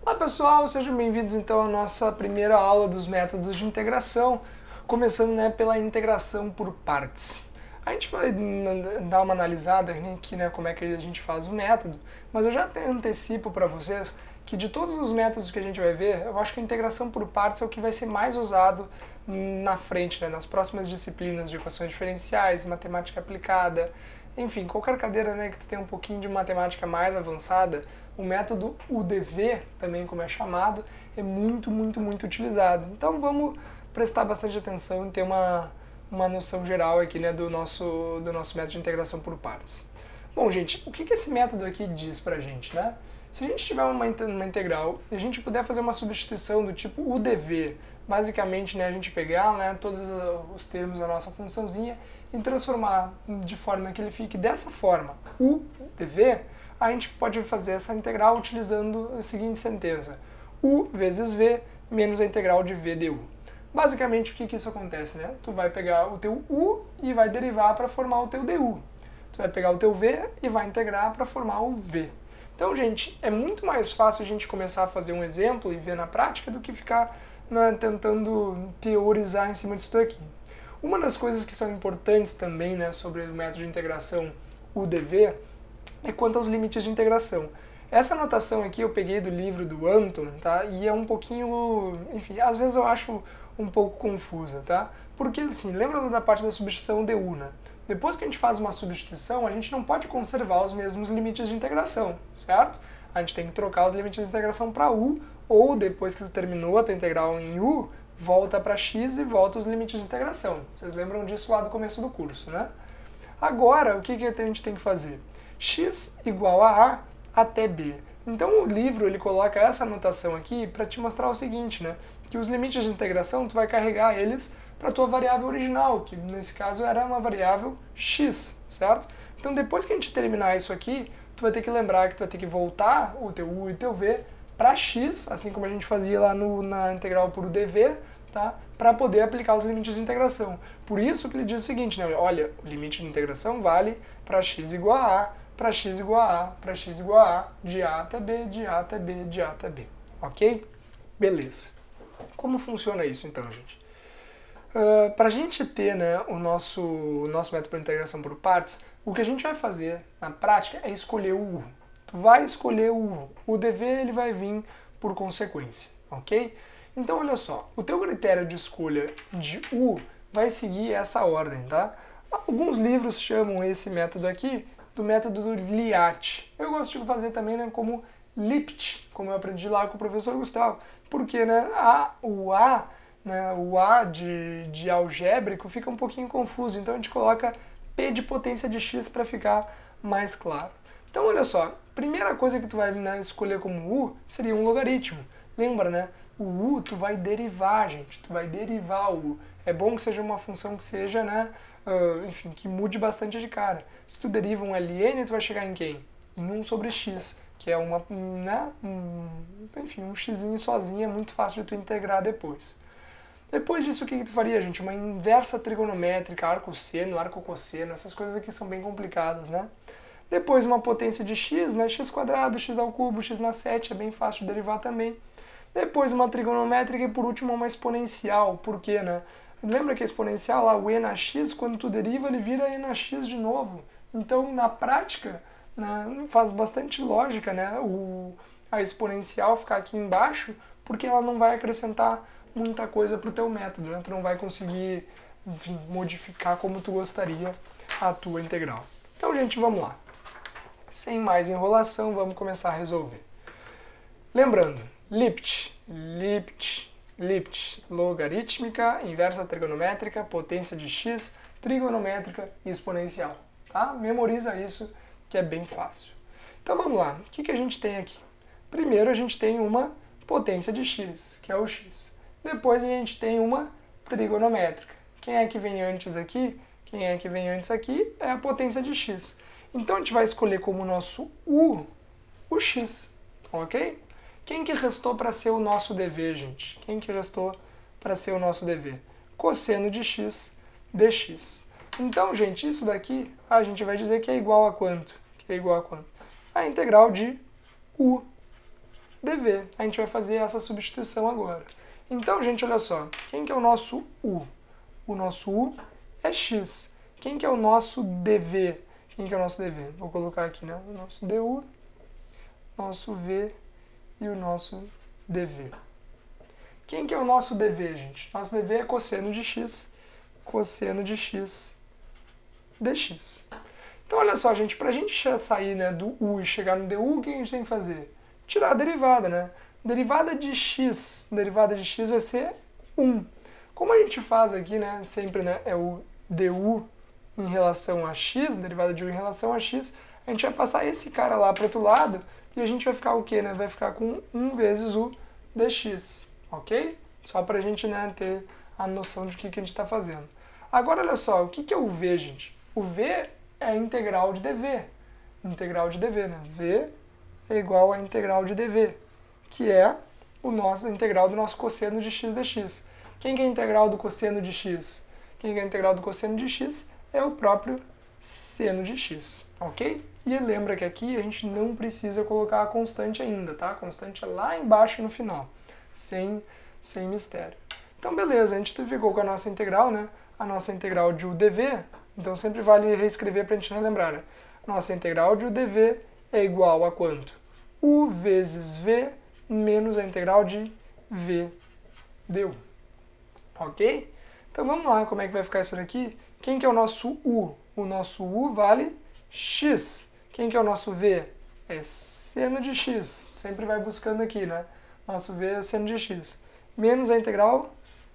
Olá pessoal, sejam bem-vindos então à nossa primeira aula dos métodos de integração, começando pela integração por partes. A gente vai dar uma analisada aqui, como é que a gente faz o método, mas eu já antecipo para vocês que de todos os métodos que a gente vai ver, eu acho que a integração por partes é o que vai ser mais usado na frente, nas próximas disciplinas de equações diferenciais, matemática aplicada, enfim, qualquer cadeira que tu tenha um pouquinho de matemática mais avançada, o método UDV, também como é chamado, é muito utilizado. Então vamos prestar bastante atenção e ter uma noção geral aqui do nosso método de integração por partes. Bom, gente, o que esse método aqui diz pra gente, né? Se a gente tiver uma integral e a gente puder fazer uma substituição do tipo UDV, basicamente a gente pegar todos os termos da nossa funçãozinha e transformar de forma que ele fique dessa forma, UDV, a gente pode fazer essa integral utilizando a seguinte sentença: U vezes V menos a integral de V du. Basicamente, o que isso acontece, Tu vai pegar o teu U e vai derivar para formar o teu du. Tu vai pegar o teu V e vai integrar para formar o V. Então, gente, é muito mais fácil a gente começar a fazer um exemplo e ver na prática do que ficar tentando teorizar em cima disso aqui. Uma das coisas que são importantes também sobre o método de integração UDV é quanto aos limites de integração. Essa anotação aqui eu peguei do livro do Anton, tá? E é um pouquinho, enfim, às vezes eu acho um pouco confusa, tá? Porque, assim, lembra da parte da substituição du, né? Depois que a gente faz uma substituição, a gente não pode conservar os mesmos limites de integração, certo? A gente tem que trocar os limites de integração para u, ou depois que tu terminou a tua integral em u, volta para x e volta os limites de integração. Vocês lembram disso lá do começo do curso, né? Agora, o que a gente tem que fazer? X igual a A até B. Então o livro ele coloca essa anotação aqui para te mostrar o seguinte, que os limites de integração tu vai carregar eles para a tua variável original, que nesse caso era uma variável x, certo? Então depois que a gente terminar isso aqui, tu vai ter que lembrar que tu vai ter que voltar o teu u e o teu v para x, assim como a gente fazia lá na integral por UDV, tá? Para poder aplicar os limites de integração. Por isso que ele diz o seguinte, olha, o limite de integração vale para x igual a A, para x igual a A, para x igual a A, de A até B, de A até B, de A até B. Ok? Beleza. Como funciona isso então, gente? Para a gente ter o nosso método para integração por partes, o que a gente vai fazer na prática é escolher o U. Tu vai escolher o U. O DV ele vai vir por consequência, ok? Então olha só, o teu critério de escolha de U vai seguir essa ordem, tá? Alguns livros chamam esse método aqui do método do Liat. Eu gosto de fazer também como Lipt, como eu aprendi lá com o professor Gustavo, porque o A de algébrico fica um pouquinho confuso, então a gente coloca P de potência de x para ficar mais claro. Então olha só, primeira coisa que tu vai escolher como U seria um logaritmo. Lembra, o U tu vai derivar, gente, tu vai derivar o U. É bom que seja uma função que seja, enfim, que mude bastante de cara. Se tu deriva um ln, tu vai chegar em quem? Em 1 sobre x, que é enfim, um xzinho sozinho, é muito fácil de tu integrar depois. Depois disso, o que tu faria, gente? Uma inversa trigonométrica, arco-seno, arco-cosseno, essas coisas aqui são bem complicadas, Depois uma potência de x, x quadrado, x ao cubo, x na 7, é bem fácil de derivar também. Depois uma trigonométrica e por último uma exponencial, por quê, Lembra que a exponencial, lá, o e na x, quando tu deriva, ele vira e na x de novo. Então, na prática, faz bastante lógica, a exponencial ficar aqui embaixo, porque ela não vai acrescentar muita coisa para o teu método, Tu não vai conseguir, enfim, modificar como tu gostaria a tua integral. Então, gente, vamos lá. Sem mais enrolação, vamos começar a resolver. Lembrando, Lipt, logarítmica, inversa trigonométrica, potência de x, trigonométrica e exponencial. Tá? Memoriza isso, que é bem fácil. Então vamos lá, o que a gente tem aqui? Primeiro a gente tem uma potência de x, que é o x. Depois a gente tem uma trigonométrica. Quem é que vem antes aqui? Quem é que vem antes aqui é a potência de x. Então a gente vai escolher como nosso u o x, ok? Quem que restou para ser o nosso dv, gente? Quem que restou para ser o nosso dv? Cosseno de x dx. Então, gente, isso daqui a gente vai dizer que é igual a quanto? Que é igual a quanto? A integral de u. dv. A gente vai fazer essa substituição agora. Então, gente, olha só. Quem que é o nosso u? O nosso u é x. Quem que é o nosso dv? Quem que é o nosso dv? Vou colocar aqui, né? O nosso du, nosso v e o nosso dv. Quem que é o nosso dv, gente? Nosso dv é cosseno de x dx. Então, olha só, gente, para a gente sair, né, do u e chegar no du, o que a gente tem que fazer? Tirar a derivada, né? Derivada de x vai ser 1. Como a gente faz aqui, né, sempre, né, é o du em relação a x, derivada de u em relação a x, a gente vai passar esse cara lá para o outro lado e a gente vai ficar o quê, né? Vai ficar com 1 vezes o dx, ok? Só para a gente, né, ter a noção de que a gente está fazendo. Agora, olha só, o que é o v, gente? O v é a integral de dv. Integral de dv, né? v é igual a integral de dv, que é a integral do nosso cosseno de x dx. Quem que é a integral do cosseno de x? Quem que é a integral do cosseno de x é o próprio seno de x, ok? E lembra que aqui a gente não precisa colocar a constante ainda, tá? A constante é lá embaixo no final, sem mistério. Então, beleza, a gente ficou com a nossa integral, né? A nossa integral de u dv, então sempre vale reescrever para a gente relembrar, né? Nossa integral de u dv é igual a quanto? U vezes v menos a integral de v du. Ok? Então vamos lá, como é que vai ficar isso daqui? Quem que é o nosso u? O nosso u vale x. Quem que é o nosso v? É seno de x. Sempre vai buscando aqui, né? Nosso v é seno de x. Menos a integral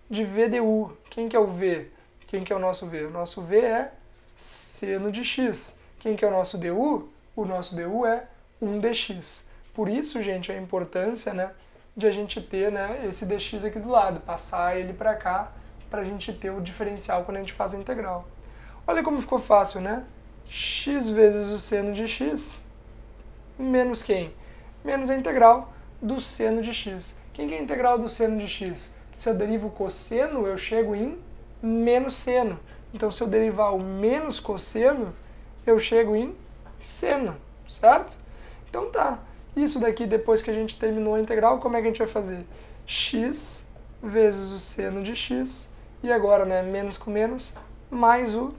de v du. Quem que é o v? Quem que é o nosso v? O nosso v é seno de x. Quem que é o nosso du? O nosso du é 1 dx. Por isso, gente, a importância, né, de a gente ter, né, esse dx aqui do lado, passar ele para cá, para a gente ter o diferencial quando a gente faz a integral. Olha como ficou fácil, né? X vezes o seno de x, menos quem? Menos a integral do seno de x. Quem que é a integral do seno de x? Se eu derivo o cosseno, eu chego em menos seno. Então, se eu derivar o menos cosseno, eu chego em seno, certo? Então tá. Isso daqui, depois que a gente terminou a integral, como é que a gente vai fazer? X vezes o seno de x, e agora, né, menos com menos, mais o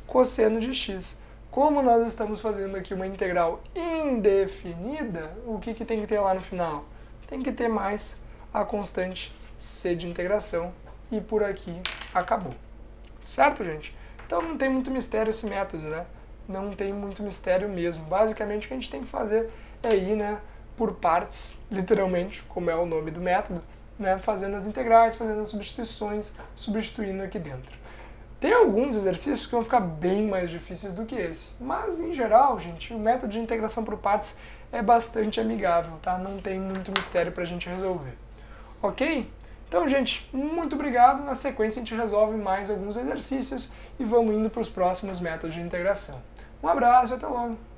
cosseno de x. Como nós estamos fazendo aqui uma integral indefinida, o que tem que ter lá no final? Tem que ter mais a constante c de integração, e por aqui acabou. Certo, gente? Então não tem muito mistério esse método, né? Não tem muito mistério mesmo. Basicamente o que a gente tem que fazer é ir, né, por partes, literalmente, como é o nome do método, né, fazendo as integrais, fazendo as substituições, substituindo aqui dentro. Tem alguns exercícios que vão ficar bem mais difíceis do que esse, mas em geral, gente, o método de integração por partes é bastante amigável, tá? Não tem muito mistério para a gente resolver. Ok? Então, gente, muito obrigado. Na sequência a gente resolve mais alguns exercícios e vamos indo para os próximos métodos de integração. Um abraço e até logo!